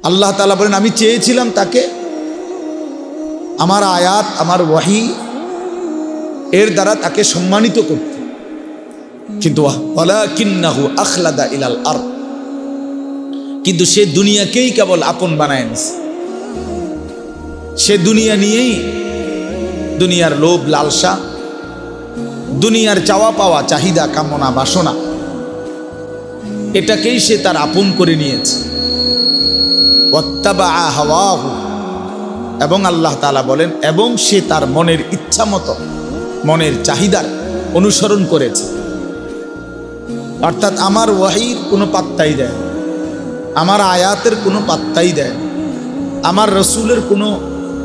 আল্লাহ তাআলা বলেন আমি চেয়েছিলাম তাকে আমার আয়াত আমার ওয়াহি এর দ্বারা তাকে সম্মানিত করতে, কিন্তু ওয়ালাকিন্নাহু আখলাদা ইলাল আরদ, কিন্তু সে দুনিয়াকেই কেবল আপন বানায় নিছে। সে দুনিয়া নিয়েই, দুনিয়ার লোভ লালসা, দুনিয়ার চাওয়া পাওয়া চাহিদা কামনা বাসনা, এটাকেই সে তার আপন করে নিয়েছে। ওয়াত্তাবা হাওয়াহু, এবং আল্লাহ তাআলা বলেন এবং সে তার মনের ইচ্ছা মতো, মনের চাহিদার অনুসরণ করেছে। অর্থাৎ আমার ওয়াহির কোনো পাত্তাই দেয় না, আমার আয়াতের কোনো পাত্তাই দেয় না, আমার রসুলের কোনো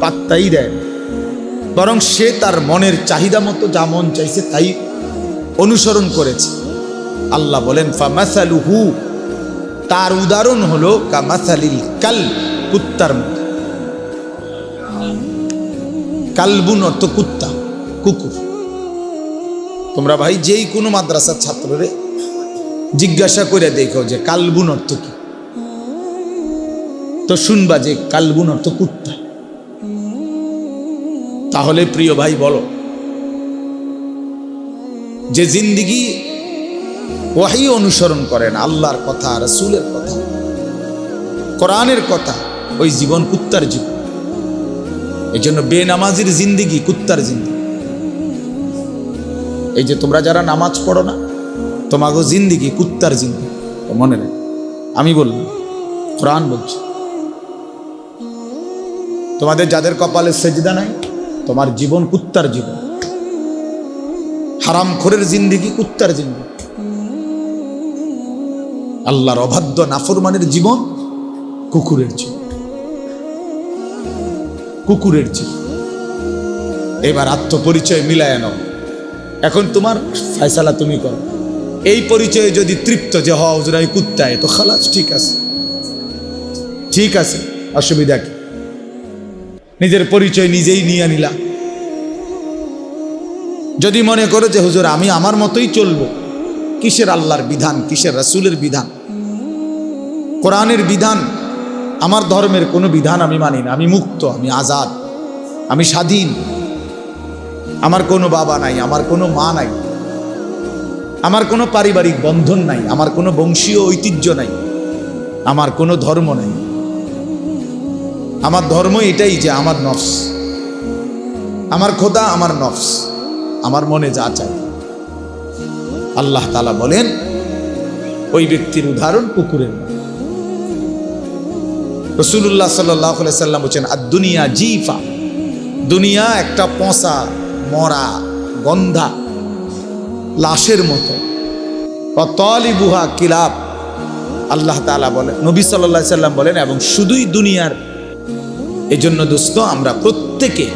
পাত্তাই দেয় না, বরং সে তার মনের চাহিদা মতো যা মন চাইছে তাই অনুসরণ করেছে। আল্লাহ বলেন ফামাসালুহু, তার উদাহরণ হলো কামাসালিল কাল, কুত্তার মতো। কালবুন অর্থ কুত্তা, কুকুর। তোমরা ভাই যেই কোনো মাদ্রাসার ছাত্ররে জিজ্ঞাসা করে দেখো যে কালবুন অর্থ কি, তো শুনবা যে কালবুন অর্থ কুত্তা। তাহলে প্রিয় ভাই বলো, যে জিন্দিগি ওয়াহি অনুসরণ করে না, আল্লাহর কথা, রাসূলের কথা, কোরআনের কথা, ওই জীবন কুত্তার জীবন। এই জন্য বেনামাজির জিন্দিগি কুত্তার জিন্দিগি। এই যে তোমরা যারা নামাজ পড়ো না, তোমাকে জিন্দিগি কুত্তার জিন্দিগি, মনে রাখ। আমি বললাম, কোরআন বলছে, তোমাদের যাদের কপালে সেজদা নাই, তোমার জীবন কুত্তার জীবন। হারামখোরের জিন্দিগি কুত্তার জিন্দিগি। আল্লাহর অবাধ্য নাফরমানের জীবন কুকুরের জীবন, কুকুরের জীবন। এবার আত্মপরিচয় মিলায় নাও, এখন তোমার ফয়সালা তুমি করো। এই পরিচয়ে যদি তৃপ্ত যে হুজুর আমি কুত্তায়, তো খালাস, ঠিক আছে, ঠিক আছে, অসুবিধা কি? নিজের পরিচয় নিজেই নিয়ে নিলা। যদি মনে করো যে হুজুর আমি আমার মতোই চলবো, কিসের আল্লাহর বিধান, কিসের রাসূলের বিধান, কোরআনের বিধান, আমার ধর্মের কোনো বিধান আমি মানি না, আমি মুক্ত, আমি আজাদ, আমি স্বাধীন, আমার কোনো বাবা নাই, আমার কোনো মা নাই, আমার কোনো পারিবারিক বন্ধন নাই, আমার কোনো বংশীয় ঐতিহ্য নাই, আমার কোনো ধর্ম নাই। আমার ধর্ম এটাই যে আমার নফস, আমার খোদা আমার নফস, আমার মনে যা চাই। আল্লাহ তাআলা বলেন ওই ব্যক্তির উদাহরণ কুকুরের মতো। রাসূলুল্লাহ সাল্লাল্লাহু আলাইহি সাল্লাম বলেন আদ-দুনিয়া জিফা, দুনিয়া একটা পচা মরা গন্ধা লাশের মতো। ওয়া তালিবুহা কিলাব, আল্লাহ তাআলা বলেন, নবী সাল্লাল্লাহু আলাইহি সাল্লাম বলেন, এবং শুধুই দুনিয়ার। এই জন্য দোস্ত, আমরা প্রত্যেকে,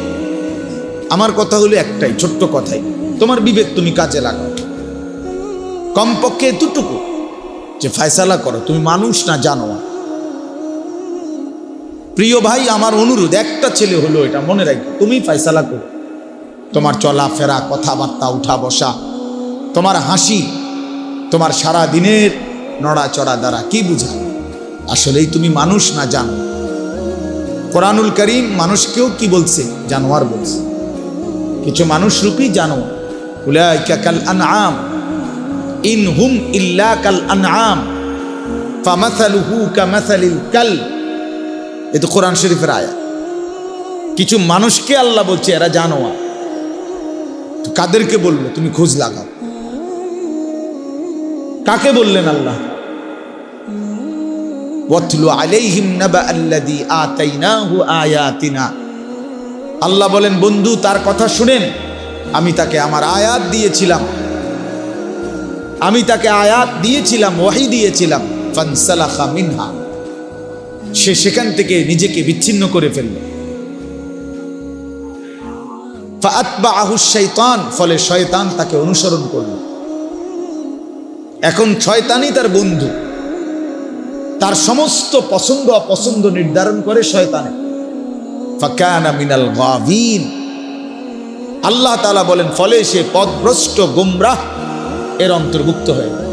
আমার কথা হলো একটাই ছোট্ট কথাই, তোমার বিবেক তুমি কাজে লাগাও। কমপক্ষে এতটুকু যে ফয়সালা করো, তুমি মানুষ না জানোয়ার। প্রিয় ভাই, আমার অনুরোধ, একটা ছেলে হলো এটা মনে রাখবে, তুমি ফয়সালা করো। তোমার চলাফেরা, কথাবার্তা, উঠা বসা, তোমার হাসি, তোমার সারা দিনের নড়াচড়া দ্বারা কি বুঝায় আসলেই তুমি মানুষ না জানো? কোরআনুল কারীম মানুষকেও কি বলছে? জানোয়ার বলছে। কিছু মানুষ রূপী জানোয়ার। উলাইকা কাল আনআম ইন হুম ইল্লা কাল আনআম ফামাসালুহু কামাসালিল কালব। এটা কোরআন শরীফের আয়াত। কিছু মানুষকে আল্লাহ বলছে এরা জানোয়ার। কাদেরকে বললো? তুমি খোঁজ লাগাও। কাকে বললেন আল্লাহ? ওয়াতলু আলাইহিম নাবা আল্লাযী আতাইনাহু আয়াতিনা। আল্লাহ বলেন, বন্ধু তার কথা শুনেন, আমি তাকে আমার আয়াত দিয়েছিলাম, আমি তাকে আয়াত দিয়েছিলাম, ওয়াহি দিয়েছিলাম। ফানসালাখা মিনহা, সে সেখান থেকে নিজেকে বিচ্ছিন্ন করে ফেলল। ফাআতবাআহু শাইতান, ফলে শয়তান তাকে অনুসরণ করল। এখন শয়তানই তার বন্ধু, তার সমস্ত পছন্দ অপছন্দ নির্ধারণ করে শয়তানে। ফাকানা মিনাল গাবিন, আল্লাহ তাআলা বলেন ফলে সে পথভ্রষ্ট গোমরাহ এর অন্তর্ভুক্ত হয়ে গেল।